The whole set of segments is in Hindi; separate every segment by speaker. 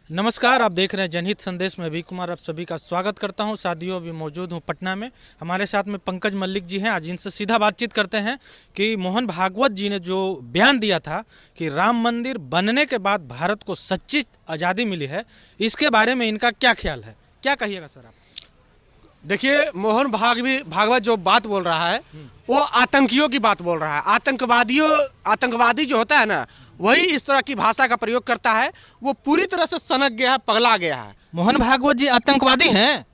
Speaker 1: नमस्कार, आप देख रहे हैं जनहित संदेश में अभी कुमार आप सभी का स्वागत करता हूं। साथियों, अभी मौजूद हूं पटना में। हमारे साथ में पंकज मल्लिक जी हैं। आज इनसे सीधा बातचीत करते हैं कि मोहन भागवत जी ने जो बयान दिया था कि राम मंदिर बनने के बाद भारत को सच्ची आज़ादी मिली है, इसके बारे में इनका क्या ख्याल है, क्या कहिएगा सर आप?
Speaker 2: देखिए, मोहन भागवत जो बात बोल रहा है वो आतंकियों की बात बोल रहा है। आतंकवादी जो होता है ना, वही इस तरह की भाषा का प्रयोग करता है। वो पूरी तरह से सनक गया है, पगला गया है।
Speaker 1: मोहन भागवत जी आतंकवादी हैं?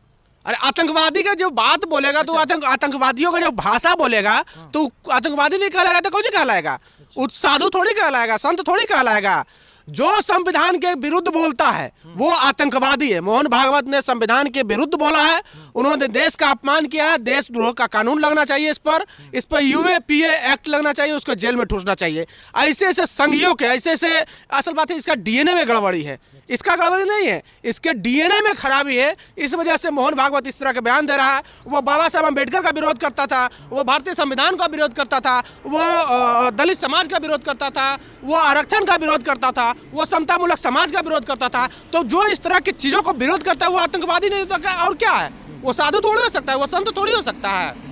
Speaker 2: अरे, आतंकवादी का जो बात बोलेगा तो आतंकवादियों का जो भाषा बोलेगा तो आतंकवादी नहीं कहलाएगा तो कौन सी कहलाएगा? साधु थोड़ी कहलाएगा, संत थोड़ी कहलाएगा। जो संविधान के विरुद्ध बोलता है वो आतंकवादी है। मोहन भागवत ने संविधान के विरुद्ध बोला है। उन्होंने देश का अपमान किया है। देशद्रोह का कानून लगना चाहिए इस पर यूएपीए एक्ट लगना चाहिए, उसको जेल में ठूसना चाहिए। ऐसे संघियों के ऐसे असल बात है, इसका डीएनए में गड़बड़ी है। इसका गड़बड़ी नहीं है, इसके डीएनए में खराबी है। इस वजह से मोहन भागवत इस तरह के बयान दे रहा है। वो बाबा साहब अम्बेडकर का विरोध करता था, वो भारतीय संविधान का विरोध करता था, वो दलित समाज का विरोध करता था, वो आरक्षण का विरोध करता था, वो समतामूलक समाज का विरोध करता था। तो जो इस तरह की चीजों को विरोध करता है वो आतंकवादी नहीं होता और क्या है? वो साधु थोड़ी हो सकता है, वो संत थोड़ी हो सकता है।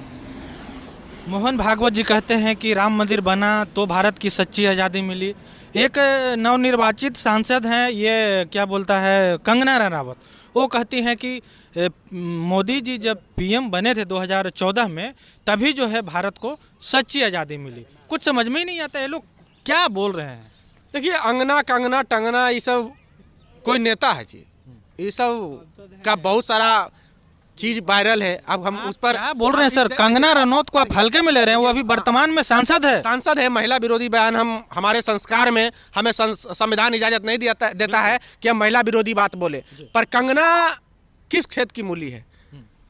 Speaker 1: मोहन भागवत जी कहते हैं कि राम मंदिर बना तो भारत की सच्ची आज़ादी मिली। एक नवनिर्वाचित सांसद हैं, ये क्या बोलता है, कंगना रनावत, वो कहती हैं कि मोदी जी जब पीएम बने थे 2014 में, तभी जो है भारत को सच्ची आज़ादी मिली। कुछ समझ में ही नहीं आता ये लोग क्या बोल रहे हैं।
Speaker 2: देखिए, अंगना कंगना टंगना ये सब कोई नेता है जी, ये सब का बहुत सारा चीज वायरल है। अब हम उस पर
Speaker 1: क्या बोल रहे हैं सर? कंगना रनौत को आप हल्के में ले रहे हैं, वो अभी वर्तमान में सांसद है।
Speaker 2: महिला विरोधी बयान हमारे संस्कार में हमें संविधान इजाजत नहीं देता है कि हम महिला विरोधी बात बोले। पर कंगना किस क्षेत्र की मूली है?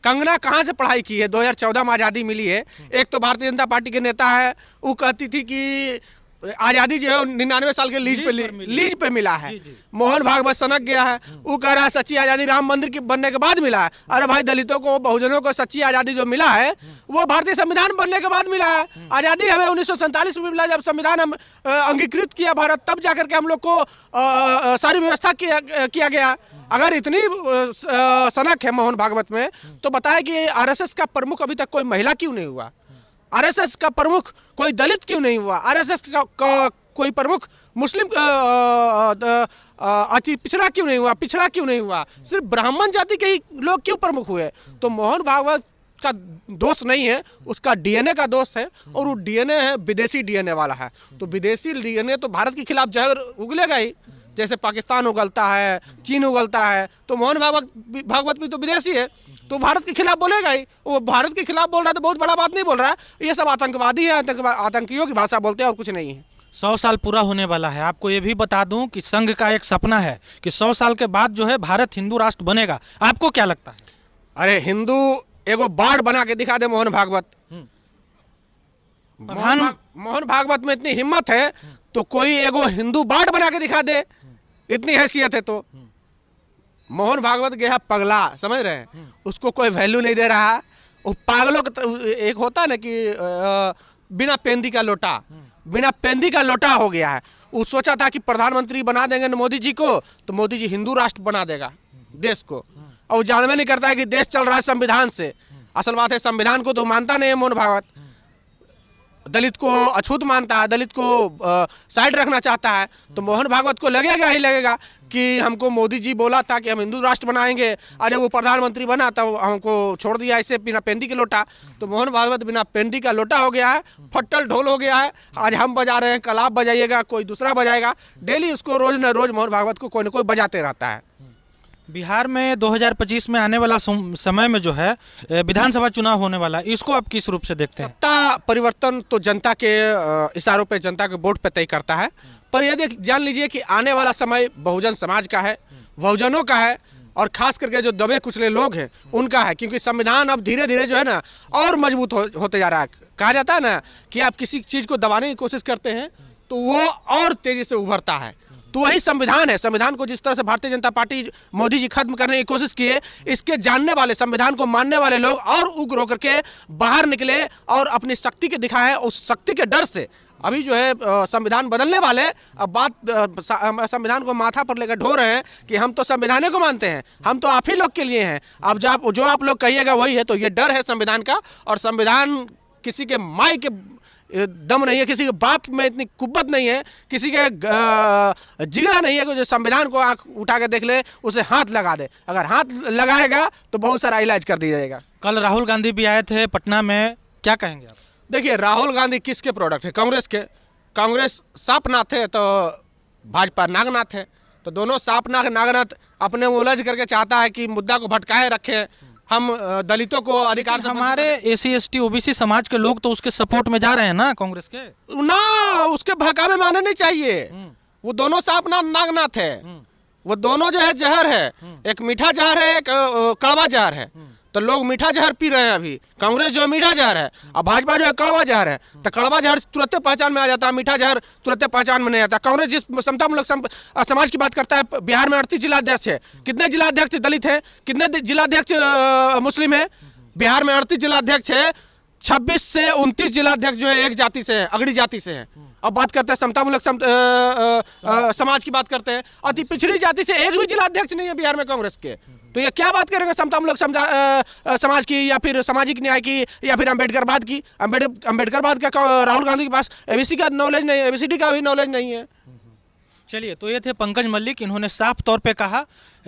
Speaker 2: कंगना कहाँ से पढ़ाई की है? 2014 में आज़ादी मिली है। एक तो भारतीय जनता पार्टी के नेता है, वो कहती थी कि आज़ादी जो है 99 साल के लीज पे मिला है। मोहन भागवत सनक गया है, वो कह रहा है सच्ची आज़ादी राम मंदिर के बनने के बाद मिला है। अरे भाई, दलितों को, बहुजनों को सच्ची आज़ादी जो मिला है वो भारतीय संविधान बनने के बाद मिला है। आज़ादी हमें 1947 में मिला, जब संविधान हम अंगीकृत किया भारत, तब जाकर के हम लोग को सारी व्यवस्था किया गया। अगर इतनी सनक है मोहन भागवत में, तो बताए कि आरएसएस का प्रमुख अभी तक कोई महिला क्यों नहीं हुआ? आरएसएस का प्रमुख कोई दलित क्यों नहीं हुआ? आरएसएस का कोई प्रमुख मुस्लिम पिछड़ा क्यों नहीं हुआ? पिछड़ा क्यों नहीं हुआ? सिर्फ ब्राह्मण जाति के ही लोग क्यों प्रमुख हुए? तो मोहन भागवत का दोष नहीं है, उसका डीएनए का दोष है। और वो डीएनए है, विदेशी डीएनए वाला है। तो विदेशी डीएनए तो भारत के खिलाफ जहर उगलेगा ही। जैसे पाकिस्तान उगलता है, चीन उगलता है, तो मोहन भागवत भी तो विदेशी है, तो भारत के खिलाफ बोलेगा ही। वो भारत के खिलाफ बोल रहा है तो बहुत बड़ा बात नहीं बोल रहा है। ये सब आतंकवादी है, आतंकियों की भाषा बोलते हैं और कुछ नहीं है।
Speaker 1: 100 साल पूरा होने वाला है। आपको ये भी बता दूं कि संघ का एक सपना है कि 100 साल के बाद जो है भारत हिंदू राष्ट्र बनेगा। आपको क्या लगता है?
Speaker 2: अरे, हिंदू एगो बाढ़ बना के दिखा दे मोहन भागवत। मोहन भागवत में इतनी हिम्मत है तो कोई एगो हिंदू बाढ़ बना के दिखा दे, इतनी हैसियत है तो। मोहन भागवत गया पगला, समझ रहे हैं? उसको कोई वैल्यू नहीं दे रहा। वो पागलों का एक होता है ना कि बिना पेंदी का लोटा हो गया है। वो सोचा था कि प्रधानमंत्री बना देंगे मोदी जी को तो मोदी जी हिंदू राष्ट्र बना देगा देश को, और वो जानवे नहीं करता है कि देश चल रहा है संविधान से। असल बात है, संविधान को तो मानता नहीं है मोहन भागवत। दलित को अछूत मानता है, दलित को साइड रखना चाहता है। तो मोहन भागवत को लगेगा कि हमको मोदी जी बोला था कि हम हिंदू राष्ट्र बनाएंगे, अरे वो प्रधानमंत्री बना तो हमको छोड़ दिया ऐसे बिना पेंदी के लोटा। तो मोहन भागवत बिना पेंदी का लोटा हो गया है, फट्टल ढोल हो गया है। आज हम बजा रहे हैं, कल आप बजाइएगा, कोई दूसरा बजाएगा। डेली उसको रोज न रोज मोहन भागवत को कोई न कोई बजाते रहता है।
Speaker 1: बिहार में 2025 में आने वाला समय में जो है विधानसभा चुनाव होने वाला, इसको आप किस रूप से देखते हैं?
Speaker 2: सत्ता परिवर्तन तो जनता के इशारों पे, जनता के वोट पे तय करता है। पर यह जान लीजिए कि आने वाला समय बहुजन समाज का है, बहुजनों का है, और खास करके जो दबे कुचले लोग हैं उनका है। क्योंकि संविधान अब धीरे धीरे जो है ना और मजबूत होते जा रहा है। कहा जाता है ना कि आप किसी चीज़ को दबाने की कोशिश करते हैं तो वो और तेजी से उभरता है। तो वही संविधान है। संविधान को जिस तरह से भारतीय जनता पार्टी, मोदी जी खत्म करने की कोशिश किए, इसके जानने वाले, संविधान को मानने वाले लोग और उग्र होकर के बाहर निकले और अपनी शक्ति के दिखाए। उस शक्ति के डर से अभी जो है संविधान बदलने वाले अब बात संविधान को माथा पर लेकर ढो रहे हैं कि हम तो संविधान को मानते हैं, हम तो आप ही लोग के लिए हैं। अब जो आप लोग कहिएगा वही है। तो ये डर है संविधान का, और संविधान किसी के माई के दम नहीं है, किसी के बाप में इतनी कुव्वत नहीं है, किसी के जिगरा नहीं है कि जो संविधान को आंख उठा के देख ले, उसे हाथ लगा दे। अगर हाथ लगाएगा तो बहुत सारा इलाज कर दिया जाएगा।
Speaker 1: कल राहुल गांधी भी आए थे पटना में, क्या कहेंगे आप?
Speaker 2: देखिए, राहुल गांधी किसके प्रोडक्ट है? कांग्रेस के। कांग्रेस सांपनाथ है तो भाजपा नागनाथ है। तो दोनों सांपनाथ नागनाथ अपने में उलझ करके चाहता है कि मुद्दा को भटकाए रखे, हम दलितों को अधिकार से
Speaker 1: हमारे एसी एसटी ओबीसी समाज के लोग तो उसके सपोर्ट में जा रहे हैं ना, कांग्रेस के
Speaker 2: ना, उसके बहकावे में आने नहीं चाहिए। वो दोनों सांपनाथ नागनाथ है, वो दोनों जो है जहर है, एक मीठा जहर है, एक कड़वा जहर है। तो लोग मीठा जहर पी रहे हैं अभी, कांग्रेस जो है मीठा जहर है, और भाजपा जो है कड़वा जहर है। तो कड़वा जहर तुरंत पहचान में आ जाता है, मीठा जहर तुरंत पहचान में नहीं आता। कांग्रेस जिस समतामूलक समाज की बात करता है, बिहार में 38 जिलाध्यक्ष है, कितने जिलाध्यक्ष दलित है, कितने जिलाध्यक्ष मुस्लिम है? बिहार में 38 जिलाध्यक्ष है, 26 से 29 जिलाध्यक्ष जो है एक जाति से है, अगड़ी जाति से है। अब बात करते हैं समतामूलक समाज की बात करते हैं, अति पिछड़ी जाति से एक भी जिलाध्यक्ष नहीं है बिहार में कांग्रेस के। तो ये क्या बात करेंगे समतामूलक समाज की, या फिर सामाजिक न्याय की, या फिर अम्बेडकरवाद की? अम्बेडकरवाद का राहुल गांधी के पास एबीसी का नॉलेज नहीं है, एबीसीडी का भी नॉलेज नहीं है।
Speaker 1: चलिए, तो ये थे पंकज मल्लिक। इन्होंने साफ तौर पे कहा,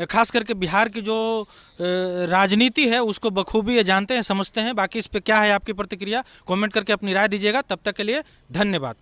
Speaker 1: खास करके बिहार की जो राजनीति है उसको बखूबी ये जानते हैं, समझते हैं। बाकी इस पे क्या है आपकी प्रतिक्रिया, कमेंट करके अपनी राय दीजिएगा। तब तक के लिए धन्यवाद।